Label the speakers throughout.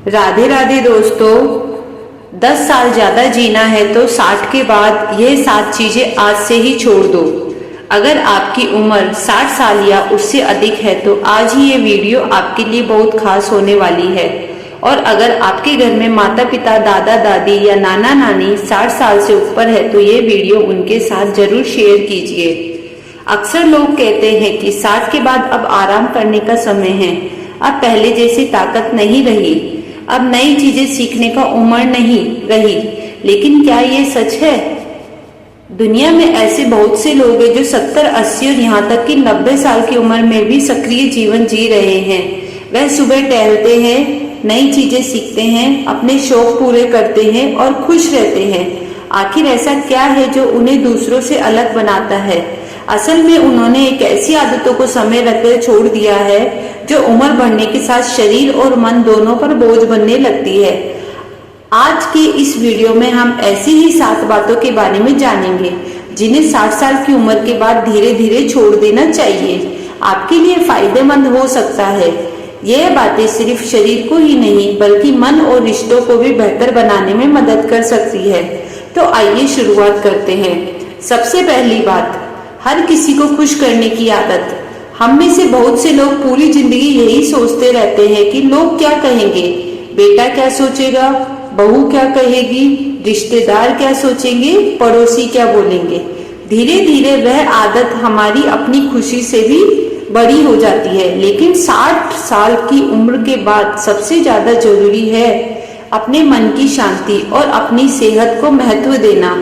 Speaker 1: राधे राधे दोस्तों। 10 साल ज्यादा जीना है तो 60 के बाद यह 7 चीजें आज से ही छोड़ दो। अगर आपकी उम्र 60 साल या उससे अधिक है तो आज ही ये वीडियो आपके लिए बहुत खास होने वाली है। और अगर आपके घर में माता पिता, दादा दादी या नाना नानी 60 साल से ऊपर है तो ये वीडियो उनके साथ जरूर शेयर कीजिए। अक्सर लोग कहते हैं कि 60 के बाद अब आराम करने का समय है, अब पहले जैसी ताकत नहीं रही, अब नई चीजें सीखने का उम्र नहीं रही। लेकिन क्या ये सच है? दुनिया में ऐसे बहुत से लोग हैं जो 70, 80 और यहाँ तक कि 90 साल की उम्र में भी सक्रिय जीवन जी रहे हैं। वह सुबह टहलते हैं, नई चीजें सीखते हैं, अपने शौक पूरे करते हैं और खुश रहते हैं। आखिर ऐसा क्या है जो उन्हें दूसरों से अलग बनाता है? असल में उन्होंने एक ऐसी आदतों को समय रखकर छोड़ दिया है जो उम्र बढ़ने के साथ शरीर और मन दोनों पर बोझ बनने लगती है। आज के इस वीडियो में हम ऐसी ही 7 बातों के बारे में जानेंगे जिन्हें 60 साल की उम्र के बाद धीरे धीरे छोड़ देना चाहिए। आपके लिए फायदेमंद हो सकता है। यह बातें सिर्फ शरीर को ही नहीं बल्कि मन और रिश्तों को भी बेहतर बनाने में मदद कर सकती है। तो आइए शुरुआत करते हैं। सबसे पहली बात, हर किसी को खुश करने की आदत। हम में से बहुत से लोग पूरी जिंदगी यही सोचते रहते हैं कि लोग क्या कहेंगे, बेटा क्या सोचेगा, बहू क्या कहेगी, रिश्तेदार क्या सोचेंगे, पड़ोसी क्या बोलेंगे। धीरे धीरे वह आदत हमारी अपनी खुशी से भी बड़ी हो जाती है। लेकिन 60 साल की उम्र के बाद सबसे ज्यादा जरूरी है अपने मन की शांति और अपनी सेहत को महत्व देना।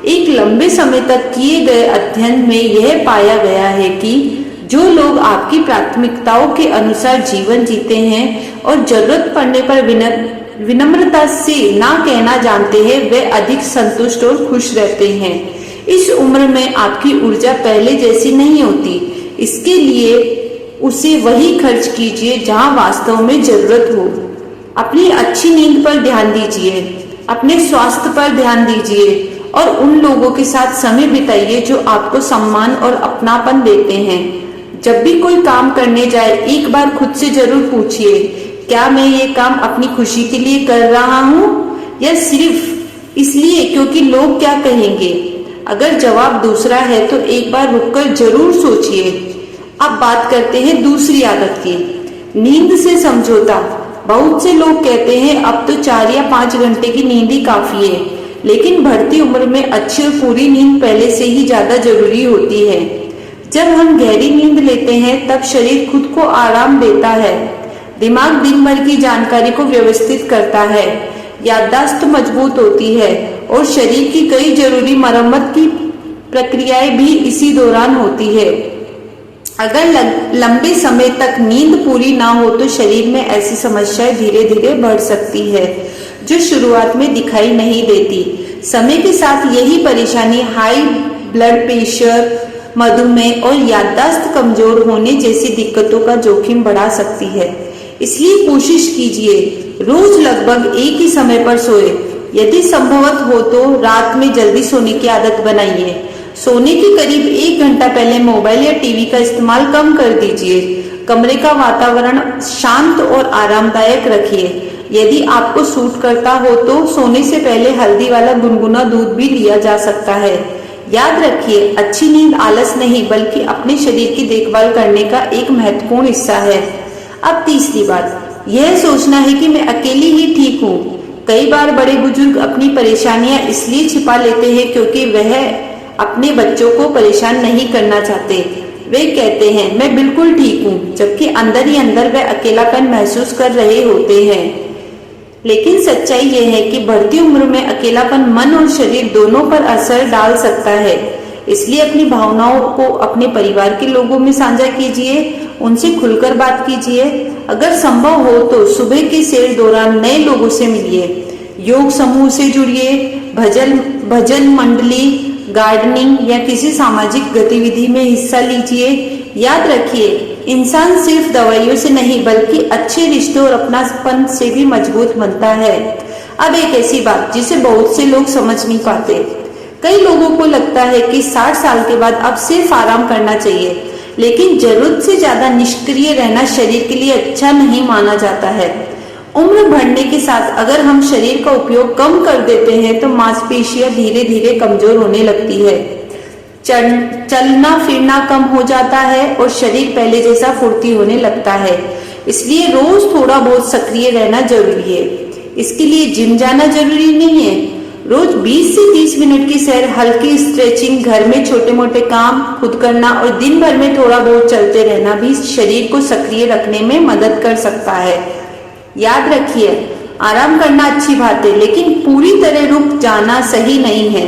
Speaker 1: एक लंबे समय तक किए गए अध्ययन में यह पाया गया है कि जो लोग आपकी प्राथमिकताओं के अनुसार जीवन जीते हैं और जरूरत पड़ने पर विनम्रता से ना कहना जानते हैं, वे अधिक संतुष्ट और खुश रहते हैं। इस उम्र में आपकी ऊर्जा पहले जैसी नहीं होती, इसके लिए उसे वही खर्च कीजिए जहां वास्तव में जरूरत हो। अपनी अच्छी नींद पर ध्यान दीजिए, अपने स्वास्थ्य पर ध्यान दीजिए और उन लोगों के साथ समय बिताइए जो आपको सम्मान और अपनापन देते हैं। जब भी कोई काम करने जाए एक बार खुद से जरूर पूछिए, क्या मैं ये काम अपनी खुशी के लिए कर रहा हूँ या सिर्फ इसलिए क्योंकि लोग क्या कहेंगे। अगर जवाब दूसरा है तो एक बार रुककर जरूर सोचिए। अब बात करते हैं दूसरी आदत की, नींद से समझौता। बहुत से लोग कहते हैं अब तो 4 या 5 घंटे की नींद ही काफी है, लेकिन बढ़ती उम्र में अच्छी और पूरी नींद पहले से ही ज्यादा जरूरी होती है। जब हम गहरी नींद लेते हैं तब शरीर खुद को आराम देता है, दिमाग दिन भर की जानकारी को व्यवस्थित करता है, याददाश्त मजबूत होती है और शरीर की कई जरूरी मरम्मत की प्रक्रियाएं भी इसी दौरान होती है। अगर लंबे समय तक नींद पूरी ना हो तो शरीर में ऐसी समस्याएं धीरे धीरे बढ़ सकती है जो शुरुआत में दिखाई नहीं देती। समय के साथ यही परेशानी हाई ब्लड प्रेशर, मधुमेह और याददाश्त कमजोर होने जैसी दिक्कतों का जोखिम बढ़ा सकती है। इसलिए कोशिश कीजिए रोज लगभग एक ही समय पर सोए। यदि संभवत हो तो रात में जल्दी सोने की आदत बनाइए। सोने के करीब 1 घंटा पहले मोबाइल या टीवी का इस्तेमाल कम कर दीजिए। कमरे का वातावरण शांत और आरामदायक रखिए। यदि आपको सूट करता हो तो सोने से पहले हल्दी वाला गुनगुना दूध भी लिया जा सकता है। याद रखिए, अच्छी नींद आलस नहीं बल्कि अपने शरीर की देखभाल करने का एक महत्वपूर्ण हिस्सा है। अब तीसरी बात, यह सोचना है कि मैं अकेली ही ठीक हूँ। कई बार बड़े बुजुर्ग अपनी परेशानियां इसलिए छिपा लेते हैं क्योंकि वह अपने बच्चों को परेशान नहीं करना चाहते। वे कहते हैं मैं बिल्कुल ठीक हूँ, जबकि अंदर ही अंदर वे अकेलापन महसूस कर रहे होते हैं। लेकिन सच्चाई यह है कि बढ़ती उम्र में अकेलापन मन और शरीर दोनों पर असर डाल सकता है। इसलिए अपनी भावनाओं को अपने परिवार के लोगों में साझा कीजिए, उनसे खुलकर बात कीजिए। अगर संभव हो तो सुबह के सैर दौरान नए लोगों से मिलिए, योग समूह से जुड़िए, भजन मंडली, गार्डनिंग या किसी सामाजिक गतिविधि में हिस्सा लीजिए। याद रखिए, इंसान सिर्फ दवाइयों से नहीं बल्कि अच्छे रिश्तों और अपनापन से भी मजबूत बनता है। अब एक ऐसी बात जिसे बहुत से लोग समझ नहीं पाते। कई लोगों को लगता है कि 60 साल के बाद अब सिर्फ आराम करना चाहिए, लेकिन जरूरत से ज्यादा निष्क्रिय रहना शरीर के लिए अच्छा नहीं माना जाता है। उम्र बढ़ने के साथ अगर हम शरीर का उपयोग कम कर देते हैं तो मांसपेशियां धीरे धीरे कमजोर होने लगती है, चलना फिरना कम हो जाता है और शरीर पहले जैसा फुर्ती होने लगता है। इसलिए रोज थोड़ा बहुत सक्रिय रहना जरूरी है। इसके लिए जिम जाना जरूरी नहीं है। रोज 20 से 30 मिनट की सैर, हल्की स्ट्रेचिंग, घर में छोटे मोटे काम खुद करना और दिन भर में थोड़ा बहुत चलते रहना भी शरीर को सक्रिय रखने में मदद कर सकता है। याद रखिए, आराम करना अच्छी बात है, लेकिन पूरी तरह रुक जाना सही नहीं है।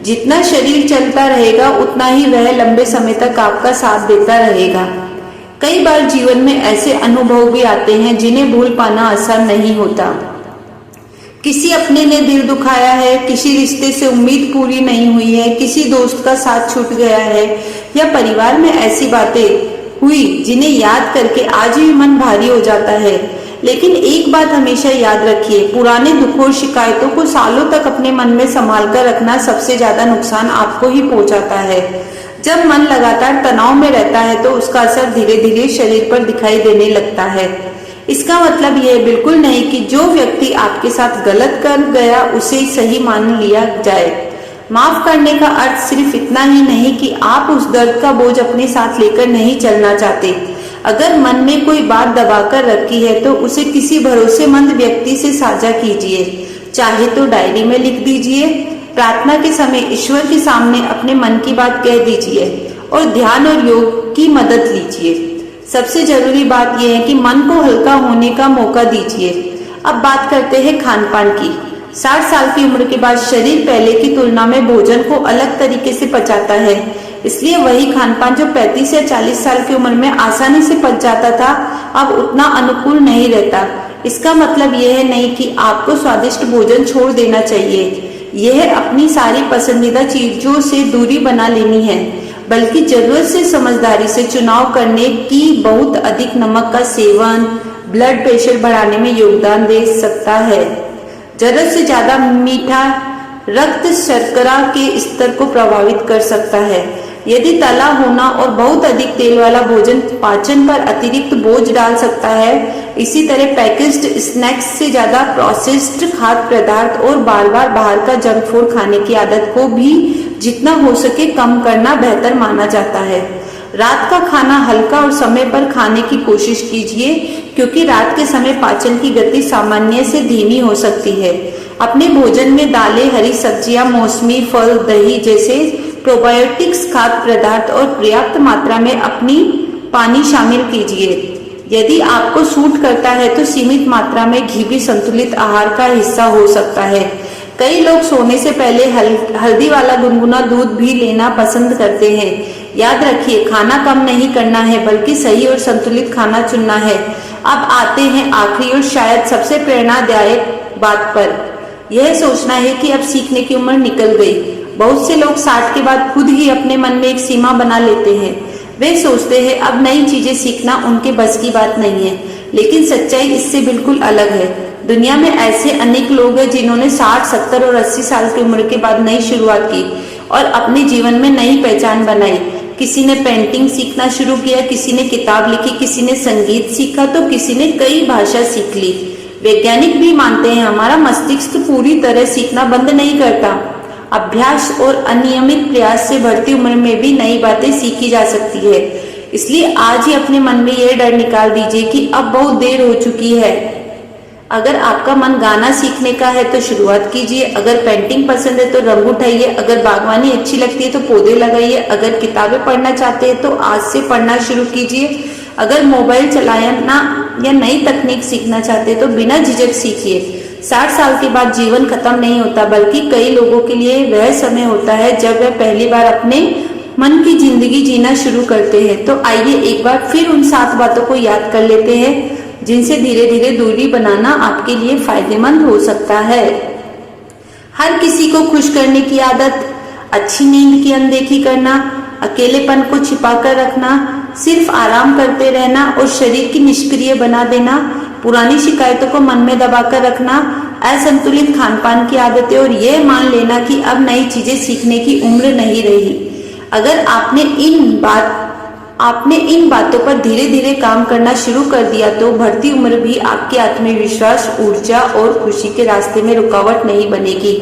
Speaker 1: जितना शरीर चलता रहेगा उतना ही वह लंबे समय तक आपका साथ देता रहेगा। कई बार जीवन में ऐसे अनुभव भी आते हैं जिन्हें भूल पाना आसान नहीं होता। किसी अपने ने दिल दुखाया है, किसी रिश्ते से उम्मीद पूरी नहीं हुई है, किसी दोस्त का साथ छूट गया है, या परिवार में ऐसी बातें हुई जिन्हें याद करके आज भी मन भारी हो जाता है। लेकिन एक बात हमेशा याद रखिए, पुराने दुखों और शिकायतों को सालों तक अपने मन में संभाल कर रखना सबसे ज्यादा नुकसान आपको ही पहुंचाता है। जब मन लगातार तनाव में रहता है तो उसका असर धीरे धीरे शरीर पर दिखाई देने लगता है। इसका मतलब यह बिल्कुल नहीं कि जो व्यक्ति आपके साथ गलत कर गया उसे सही मान लिया जाए। माफ करने का अर्थ सिर्फ इतना ही नहीं कि आप उस दर्द का बोझ अपने साथ लेकर नहीं चलना चाहते। अगर मन में कोई बात दबाकर रखी है तो उसे किसी भरोसेमंद व्यक्ति से साझा कीजिए, चाहे तो डायरी में लिख दीजिए, प्रार्थना के समय ईश्वर के सामने अपने मन की बात कह दीजिए और ध्यान और योग की मदद लीजिए। सबसे जरूरी बात यह है कि मन को हल्का होने का मौका दीजिए। अब बात करते हैं खान पान की। 60 साल की उम्र के बाद शरीर पहले की तुलना में भोजन को अलग तरीके से पचाता है, इसलिए वही खान पान जो 35 या 40 साल की उम्र में आसानी से पच जाता था अब उतना अनुकूल नहीं रहता। इसका मतलब यह नहीं कि आपको स्वादिष्ट भोजन छोड़ देना चाहिए, यह अपनी सारी पसंदीदा चीजों से दूरी बना लेनी है, बल्कि जरूरत से समझदारी से चुनाव करने की। बहुत अधिक नमक का सेवन ब्लड प्रेशर बढ़ाने में योगदान दे सकता है। जरूरत से ज्यादा मीठा रक्त शर्करा के स्तर को प्रभावित कर सकता है। यदि तला होना और बहुत अधिक तेल वाला भोजन पाचन पर अतिरिक्त बोझ डाल सकता है। इसी तरह पैकेज्ड स्नैक्स से ज्यादा प्रोसेस्ड खाद्य पदार्थ और बार बार बाहर का जंक फूड खाने की आदत को भी जितना हो सके कम करना बेहतर माना जाता है। रात का खाना हल्का और समय पर खाने की कोशिश कीजिए, क्योंकि रात के समय पाचन की गति सामान्य से धीमी हो सकती है। अपने भोजन में दालें, हरी सब्जियां, मौसमी फल, दही जैसे प्रोबायोटिक्स खाद्य पदार्थ और पर्याप्त मात्रा में अपनी पानी शामिल कीजिए। यदि आपको सूट करता है तो सीमित मात्रा में घी भी संतुलित आहार का हिस्सा हो सकता है। कई लोग सोने से पहले हल्दी वाला गुनगुना दूध भी लेना पसंद करते हैं। याद रखिए, खाना कम नहीं करना है, बल्कि सही और संतुलित खाना चुनना है। अब आते हैं आखिरी और शायद सबसे प्रेरणादायक बात पर। यह सोचना है कि अब सीखने की उम्र निकल गई। बहुत से लोग 60 के बाद खुद ही अपने मन में एक सीमा बना लेते हैं। वे सोचते हैं अब नई चीजें सीखना उनके बस की बात नहीं है, लेकिन सच्चाई इससे बिल्कुल अलग है। दुनिया में ऐसे अनेक लोग हैं जिन्होंने 60, 70 और 80 साल की उम्र के बाद नई शुरुआत की और अपने जीवन में नई पहचान बनाई। किसी ने पेंटिंग सीखना शुरू किया, किसी ने किताब लिखी, किसी ने संगीत सीखा तो किसी ने कई भाषा सीख ली। वैज्ञानिक भी मानते हैं हमारा मस्तिष्क पूरी तरह सीखना बंद नहीं करता। अभ्यास और अनियमित प्रयास से बढ़ती उम्र में भी नई बातें सीखी जा सकती है। इसलिए आज ही अपने मन में यह डर निकाल दीजिए कि अब बहुत देर हो चुकी है। अगर आपका मन गाना सीखने का है तो शुरुआत कीजिए। अगर पेंटिंग पसंद है तो रंग उठाइए। अगर बागवानी अच्छी लगती है तो पौधे लगाइए। अगर किताबें पढ़ना चाहते हैं तो आज से पढ़ना शुरू कीजिए। अगर मोबाइल चलाना या नई तकनीक सीखना चाहते हैं तो बिना झिझक सीखिए। 60 साल के बाद जीवन खत्म नहीं होता, बल्कि कई लोगों के लिए वह समय होता है जब वह पहली बार अपने मन की जिंदगी जीना शुरू करते हैं। तो आइए एक बार फिर उन 7 बातों को याद कर लेते हैं जिनसे धीरे धीरे दूरी बनाना आपके लिए फायदेमंद हो सकता है। हर किसी को खुश करने की आदत, अच्छी नींद की अनदेखी करना, अकेलेपन को छिपा कर रखना, सिर्फ आराम करते रहना और शरीर की निष्क्रिय बना देना, पुरानी शिकायतों को मन में दबाकर रखना, असंतुलित खान पान की आदतें और यह मान लेना कि अब नई चीजें सीखने की उम्र नहीं रही। अगर आपने इन आपने इन बातों पर धीरे धीरे काम करना शुरू कर दिया तो बढ़ती उम्र भी आपके आत्मविश्वास, ऊर्जा और खुशी के रास्ते में रुकावट नहीं बनेगी।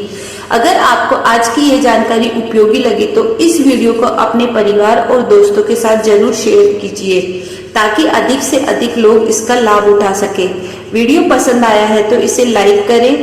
Speaker 1: अगर आपको आज की ये जानकारी उपयोगी लगी तो इस वीडियो को अपने परिवार और दोस्तों के साथ जरूर शेयर कीजिए ताकि अधिक से अधिक लोग इसका लाभ उठा सके। वीडियो पसंद आया है तो इसे लाइक करें।